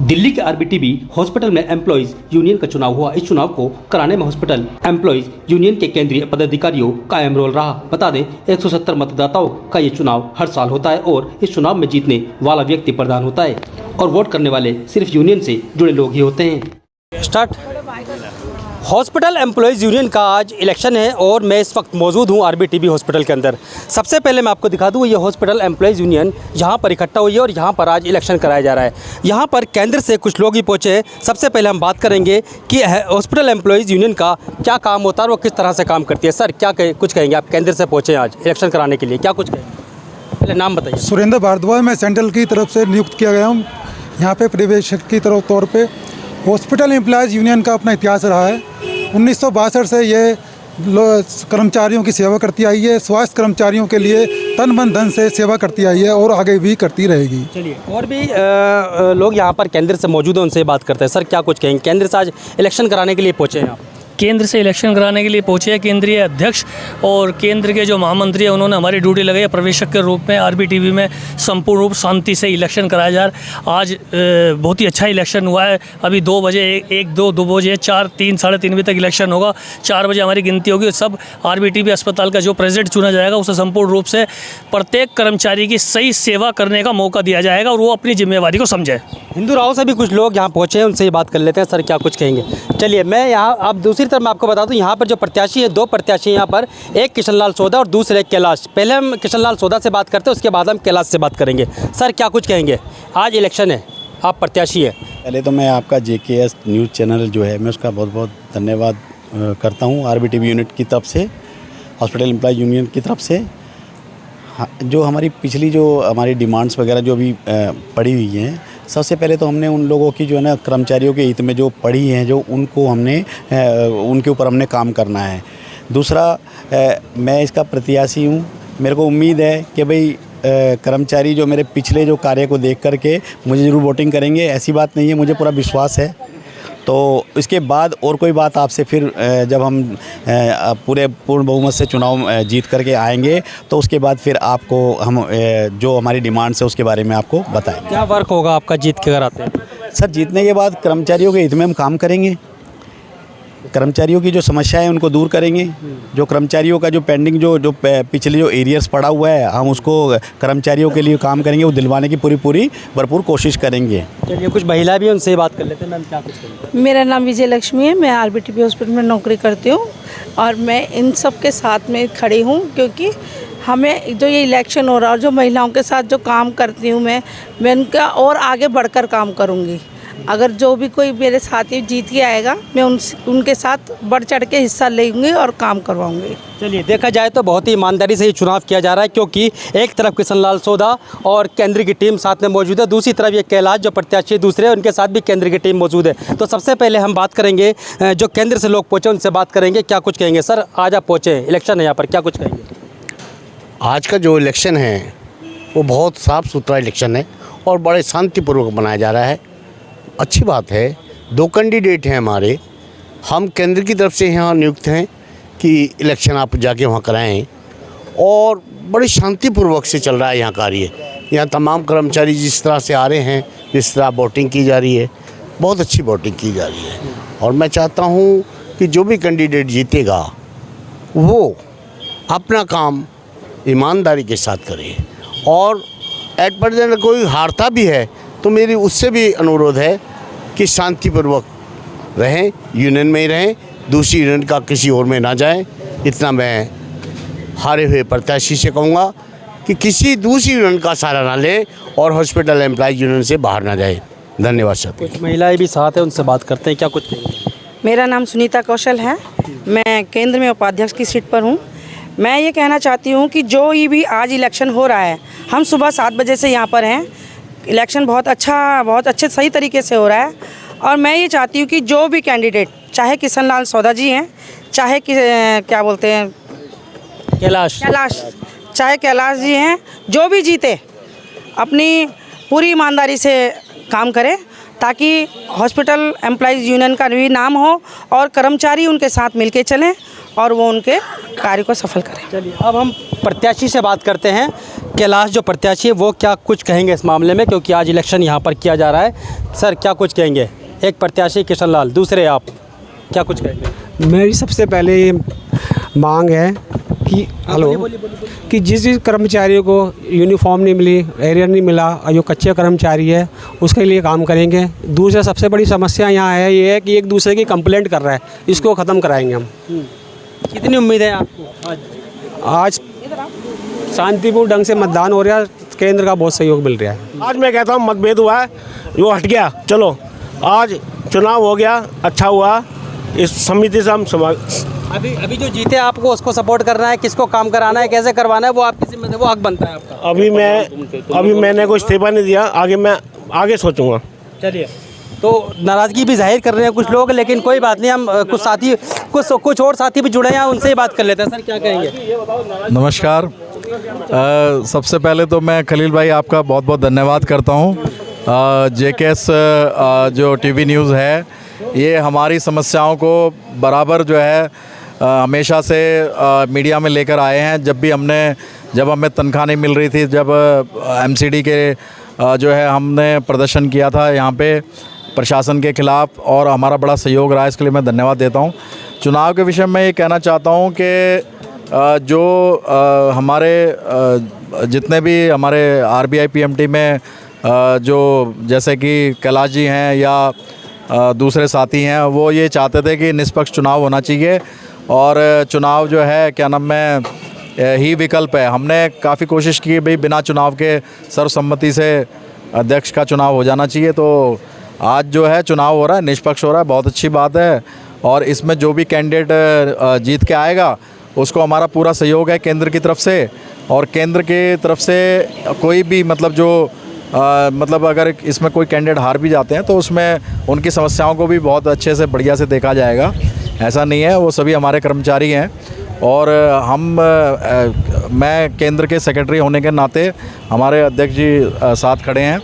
दिल्ली के आरबीटीबी हॉस्पिटल में employees union का चुनाव हुआ। इस चुनाव को कराने में हॉस्पिटल एम्प्लॉइज यूनियन के केंद्रीय पदाधिकारियों का अहम रोल रहा। बता दें 170 मतदाताओं का ये चुनाव हर साल होता है और इस चुनाव में जीतने वाला व्यक्ति प्रधान होता है और वोट करने वाले सिर्फ यूनियन से जुड़े लोग ही होते हैं। स्टार्ट। हॉस्पिटल एम्प्लॉइज़ यूनियन का आज इलेक्शन है और मैं इस वक्त मौजूद हूँ आरबीटीबी हॉस्पिटल के अंदर। सबसे पहले मैं आपको दिखा दूँ ये हॉस्पिटल एम्प्लॉइज़ यूनियन यहाँ पर इकट्ठा हुई है और यहाँ पर आज इलेक्शन कराया जा रहा है। यहाँ पर केंद्र से कुछ लोग ही पहुँचे हैं। सबसे पहले हम बात करेंगे कि हॉस्पिटल एम्प्लॉइज़ यूनियन का क्या काम होता है और वो किस तरह से काम करती है। सर क्या कुछ कहेंगे, आप केंद्र से पहुँचे आज इलेक्शन कराने के लिए, क्या कुछ कहेंगे? पहले नाम बताइए। सुरेंद्र भारद्वाज, मैं सेंट्रल की तरफ से नियुक्त किया गया हूँ यहाँ पे पर्यवेक्षक की तौर पे। हॉस्पिटल एम्प्लॉइज़ यूनियन का अपना इतिहास रहा है। 1962 से ये कर्मचारियों की सेवा करती आई है, स्वास्थ्य कर्मचारियों के लिए तन मन धन से सेवा करती आई है और आगे भी करती रहेगी। चलिए, और भी लोग यहाँ पर केंद्र से मौजूद हैं, उनसे बात करते हैं। सर क्या कुछ कहेंगे, केंद्र से आज इलेक्शन कराने के लिए पहुँचे हैं आप? केंद्र से इलेक्शन कराने के लिए पहुंचे हैं केंद्रीय अध्यक्ष और केंद्र के जो महामंत्री हैं, उन्होंने हमारी ड्यूटी लगाई है प्रवेशक के रूप में। आरबीटीबी में संपूर्ण रूप शांति से इलेक्शन कराया जा रहा है। आज बहुत ही अच्छा इलेक्शन हुआ है। अभी 2 बजे 2 बजे 4, 3, साढ़े 3 बजे तक इलेक्शन होगा। 4 बजे हमारी गिनती होगी। सब आरबीटीबी अस्पताल का जो प्रेसिडेंट चुना जाएगा उसे संपूर्ण रूप से प्रत्येक कर्मचारी की सही सेवा करने का मौका दिया जाएगा और वो अपनी जिम्मेवारी को समझे। हिंदू राव से भी कुछ लोग यहाँ पहुँचे हैं, उनसे ही बात कर लेते हैं। सर क्या कुछ कहेंगे? चलिए, मैं यहाँ आप दूसरी तरफ मैं आपको बता दूं, यहाँ पर जो प्रत्याशी है, 2 प्रत्याशी यहाँ पर, एक किशन लाल सोदा और दूसरे कैलाश। पहले हम किशन लाल सोदा से बात करते हैं, उसके बाद हम कैलाश से बात करेंगे। सर क्या कुछ कहेंगे, आज इलेक्शन है, आप प्रत्याशी है। पहले तो मैं आपका JKS न्यूज़ चैनल जो है, मैं उसका बहुत बहुत धन्यवाद करता हूँ आरबीटीबी यूनिट की तरफ से, हॉस्पिटल एम्प्लॉय यूनियन की तरफ से। जो हमारी पिछली जो हमारी डिमांड्स वगैरह जो भी पड़ी हुई हैं, सबसे पहले तो हमने उन लोगों की जो है ना कर्मचारियों के हित में जो पड़ी हैं, जो उनको हमने उनके ऊपर हमने काम करना है। दूसरा, मैं इसका प्रत्याशी हूँ। मेरे को उम्मीद है कि भाई कर्मचारी जो मेरे पिछले जो कार्य को देख करके मुझे ज़रूर वोटिंग करेंगे। ऐसी बात नहीं है, मुझे पूरा विश्वास है। तो इसके बाद और कोई बात आपसे फिर जब हम पूर्ण बहुमत से चुनाव जीत करके आएंगे तो उसके बाद फिर आपको हम जो हमारी डिमांड्स है उसके बारे में आपको बताएंगे। क्या वर्क होगा आपका जीत के अगर आते हैं? सर, जीतने के बाद कर्मचारियों के हित में हम काम करेंगे। कर्मचारियों की जो समस्या है उनको दूर करेंगे। जो कर्मचारियों का जो पेंडिंग जो पिछले जो एरियर्स पड़ा हुआ है, हम उसको कर्मचारियों के लिए काम करेंगे, वो दिलवाने की पूरी भरपूर कोशिश करेंगे। चलिए, कुछ महिला भी उनसे बात कर लेते हैं। मैम क्या कुछ करेंगे? मेरा नाम विजय लक्ष्मी है, मैं आरबीटीबी हॉस्पिटल में नौकरी करती हूँ और मैं इन सब के साथ में खड़ी हूँ क्योंकि हमें जो ये इलेक्शन हो रहा है और जो महिलाओं के साथ जो काम करती हूँ मैं उनका और आगे बढ़कर काम करूँगी। अगर जो भी कोई मेरे साथी जीत के आएगा, मैं उनके साथ बढ़ चढ़ के हिस्सा लेंगी और काम करवाऊंगी। चलिए, देखा जाए तो बहुत ही ईमानदारी से ये चुनाव किया जा रहा है क्योंकि एक तरफ किशन लाल सोदा और केंद्र की टीम साथ में मौजूद है, दूसरी तरफ ये कैलाश जो प्रत्याशी दूसरे, उनके साथ भी केंद्र की टीम मौजूद है। तो सबसे पहले हम बात करेंगे जो केंद्र से लोग पहुँचे उनसे बात करेंगे, क्या कुछ कहेंगे। सर आज आप पहुँचे, इलेक्शन है यहाँ पर, क्या कुछ कहेंगे? आज का जो इलेक्शन है वो बहुत साफ़ सुथरा इलेक्शन है और बड़े शांतिपूर्वक बनाया जा रहा है। अच्छी बात है। 2 कैंडिडेट हैं हमारे, हम केंद्र की तरफ से यहाँ नियुक्त हैं कि इलेक्शन आप जाके वहाँ कराएं और बड़ी शांतिपूर्वक से चल रहा है यहाँ कार्य। यहाँ तमाम कर्मचारी जिस तरह से आ रहे हैं, जिस तरह वोटिंग की जा रही है, बहुत अच्छी वोटिंग की जा रही है और मैं चाहता हूँ कि जो भी कैंडिडेट जीतेगा वो अपना काम ईमानदारी के साथ करे और एट प्रेजेंट कोई हारता भी है तो मेरी उससे भी अनुरोध है कि शांतिपूर्वक रहें, यूनियन में ही रहें, दूसरी यूनियन का किसी और में ना जाएं। इतना मैं हारे हुए प्रत्याशी से कहूँगा कि किसी दूसरी यूनियन का सहारा ना लें और हॉस्पिटल एम्प्लॉइज यूनियन से बाहर ना जाए। धन्यवाद सर। कुछ महिलाएं भी साथ हैं, उनसे बात करते हैं, क्या कुछ कहेंगे? मेरा नाम सुनीता कौशल है, मैं केंद्र में उपाध्यक्ष की सीट पर हूँ। मैं ये कहना चाहती हूँ कि जो ये भी आज इलेक्शन हो रहा है, हम सुबह 7 बजे से यहाँ पर हैं। इलेक्शन बहुत अच्छे सही तरीके से हो रहा है और मैं ये चाहती हूँ कि जो भी कैंडिडेट, चाहे किशन लाल सोदा जी हैं, चाहे क्या बोलते हैं कैलाश, चाहे कैलाश जी हैं, जो भी जीते अपनी पूरी ईमानदारी से काम करें ताकि हॉस्पिटल एम्प्लॉइज़ यूनियन का भी नाम हो और कर्मचारी उनके साथ मिलके चलें और वो उनके कार्य को सफल करें। चलिए, अब हम प्रत्याशी से बात करते हैं। कैलाश जो प्रत्याशी है वो क्या कुछ कहेंगे इस मामले में, क्योंकि आज इलेक्शन यहाँ पर किया जा रहा है। सर क्या कुछ कहेंगे? एक प्रत्याशी किशन लाल, दूसरे आप, क्या कुछ कहेंगे? मेरी सबसे पहले ये मांग है कि कि जिस कर्मचारियों को यूनिफॉर्म नहीं मिली, एरियर नहीं मिला और जो कच्चे कर्मचारी है उसके लिए काम करेंगे। दूसरा सबसे बड़ी समस्या यहाँ है ये है कि एक दूसरे की कंप्लेंट कर रहा है, इसको ख़त्म कराएंगे हम। कितनी उम्मीद है आपको? आज शांतिपूर्ण ढंग से मतदान हो रहा है, केंद्र का बहुत सहयोग मिल रहा है। आज मैं कहता हूँ मतभेद हुआ है, वो हट गया। चलो आज चुनाव हो गया, अच्छा हुआ। इस समिति से हम अभी जो जीते आपको उसको सपोर्ट करना है, किसको काम कराना है, कैसे करवाना है, वो आपकी जिम्मेदारी, वो हक बनता है आपका। अभी मैंने कोई इस्तीफा नहीं दिया, मैं आगे सोचूंगा। चलिए, तो नाराज़गी भी जाहिर कर रहे हैं कुछ लोग, लेकिन कोई बात नहीं, हम कुछ साथी कुछ और साथी भी जुड़े हैं, उनसे ही बात कर लेते हैं। सर क्या कहेंगे? नमस्कार। सबसे पहले तो मैं खलील भाई आपका बहुत बहुत धन्यवाद करता हूँ। JKS जो TV न्यूज़ है ये हमारी समस्याओं को बराबर जो है हमेशा से मीडिया में लेकर आए हैं। जब हमें तनख्वाह नहीं मिल रही थी, जब MCD के जो है हमने प्रदर्शन किया था यहाँ पे प्रशासन के ख़िलाफ़, और हमारा बड़ा सहयोग रहा है, इसके लिए मैं धन्यवाद देता हूँ। चुनाव के विषय में ये कहना चाहता हूँ कि जो हमारे जितने भी हमारे RBI PMT में जो जैसे कि कैलाश जी हैं या दूसरे साथी हैं, वो ये चाहते थे कि निष्पक्ष चुनाव होना चाहिए और चुनाव जो है क्या नाम है ही विकल्प है। हमने काफ़ी कोशिश की भाई बिना चुनाव के सर्वसम्मति से अध्यक्ष का चुनाव हो जाना चाहिए। तो आज जो है चुनाव हो रहा है, निष्पक्ष हो रहा है, बहुत अच्छी बात है। और इसमें जो भी कैंडिडेट जीत के आएगा उसको हमारा पूरा सहयोग है केंद्र की तरफ से। और केंद्र की तरफ से कोई भी मतलब जो मतलब अगर इसमें कोई कैंडिडेट हार भी जाते हैं तो उसमें उनकी समस्याओं को भी बहुत अच्छे से बढ़िया से देखा जाएगा। ऐसा नहीं है, वो सभी हमारे कर्मचारी हैं। और मैं केंद्र के सेक्रेटरी होने के नाते हमारे अध्यक्ष जी साथ खड़े हैं।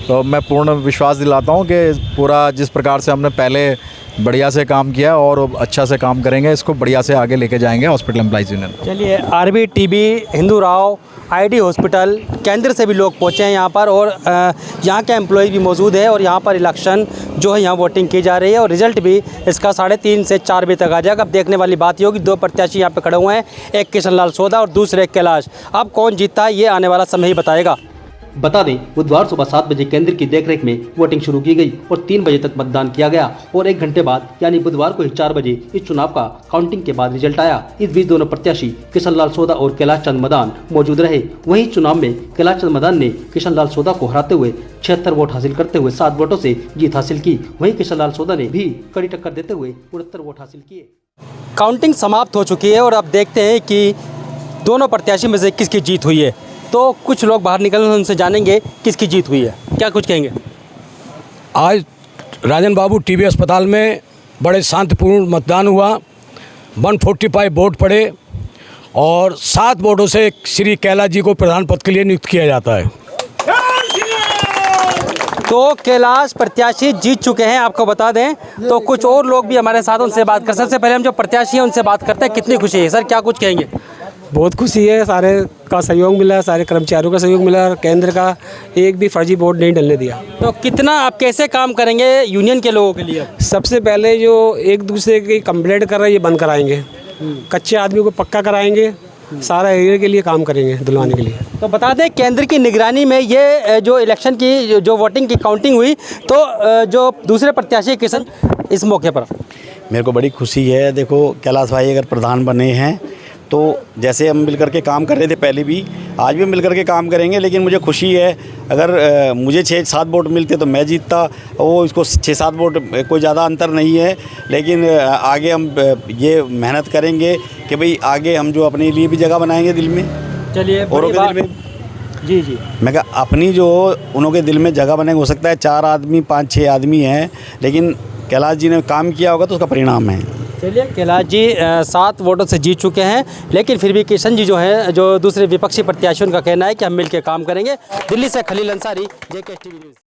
तो मैं पूर्ण विश्वास दिलाता हूँ कि पूरा जिस प्रकार से हमने पहले बढ़िया से काम किया और अच्छा से काम करेंगे, इसको बढ़िया से आगे लेके जाएंगे हॉस्पिटल एम्प्लॉइज़ यूनियन। चलिए, RBTV, Hindu Rao, ID hospital, केंद्र से भी लोग पहुँचे हैं यहाँ पर, और यहाँ के एम्प्लॉय भी मौजूद है। और यहाँ पर इलेक्शन जो है यहाँ वोटिंग की जा रही है और रिजल्ट भी इसका 3:30 से 4 बजे तक आ जाएगा। अब देखने वाली बात ये होगी, 2 प्रत्याशी यहाँ पे खड़े हुए हैं, एक किशन लाल सोदा और दूसरे कैलाश। अब कौन जीतता है ये आने वाला समय ही बताएगा। बता दें, बुधवार सुबह 7 बजे केंद्र की देखरेख में वोटिंग शुरू की गई और 3 बजे तक मतदान किया गया और 1 घंटे बाद यानी बुधवार को ही 4 बजे इस चुनाव का काउंटिंग के बाद रिजल्ट आया। इस बीच दोनों प्रत्याशी किशन लाल सोदा और कैलाश चंद मदान मौजूद रहे। वहीं चुनाव में कैलाश चंद मदान ने किशन लाल सोदा को हराते हुए 76 वोट हासिल करते हुए 7 वोटों से जीत हासिल की। वहीं किशन लाल सोदा ने भी कड़ी टक्कर देते हुए 69 वोट हासिल किए। काउंटिंग समाप्त हो चुकी है और अब देखते हैं कि दोनों प्रत्याशी में से किसकी जीत हुई है। तो कुछ लोग बाहर निकल उनसे जानेंगे किसकी जीत हुई है, क्या कुछ कहेंगे। आज राजन बाबू TB अस्पताल में बड़े शांतिपूर्ण मतदान हुआ। 145 वोट पड़े और 7 वोटों से श्री कैलाश जी को प्रधान पद के लिए नियुक्त किया जाता है। तो कैलाश प्रत्याशी जीत चुके हैं, आपको बता दें। तो कुछ और लोग भी हमारे साथ, उनसे बात कर। सबसे पहले हम जो प्रत्याशी हैं उनसे बात करते हैं, कितनी खुशी है सर, क्या कुछ कहेंगे। बहुत खुशी है, सारे का सहयोग मिला, सारे कर्मचारियों का सहयोग मिला और केंद्र का एक भी फर्जी वोट नहीं डलने दिया। तो कितना आप कैसे काम करेंगे यूनियन के लोगों के लिए? सबसे पहले जो एक दूसरे की कंप्लेंट कर रहे हैं ये बंद कराएंगे, कच्चे आदमी को पक्का कराएंगे, सारा एरिया के लिए काम करेंगे दिलवाने के लिए। तो बता दें, केंद्र की निगरानी में ये जो इलेक्शन की जो वोटिंग की काउंटिंग हुई, तो जो दूसरे प्रत्याशी किशन, इस मौके पर मेरे को बड़ी खुशी है। देखो कैलाश भाई अगर प्रधान बने हैं तो जैसे हम मिलकर के काम कर रहे थे पहले भी, आज भी मिलकर के काम करेंगे। लेकिन मुझे खुशी है, अगर मुझे 6-7 वोट मिलते तो मैं जीतता, वो इसको 6-7 वोट कोई ज़्यादा अंतर नहीं है। लेकिन आगे हम ये मेहनत करेंगे कि भाई आगे हम जो अपने लिए भी जगह बनाएंगे दिल में, चलिए औरों के दिल में। जी मैं कहा अपनी जो उन्हों के दिल में जगह बनेगी। हो सकता है 4 आदमी 5-6 आदमी हैं, लेकिन कैलाश जी ने काम किया होगा तो उसका परिणाम है। चलिए, कैलाश जी 7 वोटों से जीत चुके हैं, लेकिन फिर भी किशन जी जो है, जो दूसरे विपक्षी प्रत्याशियों का कहना है कि हम मिलकर काम करेंगे। दिल्ली से Khalil Ansari, JKS TV news.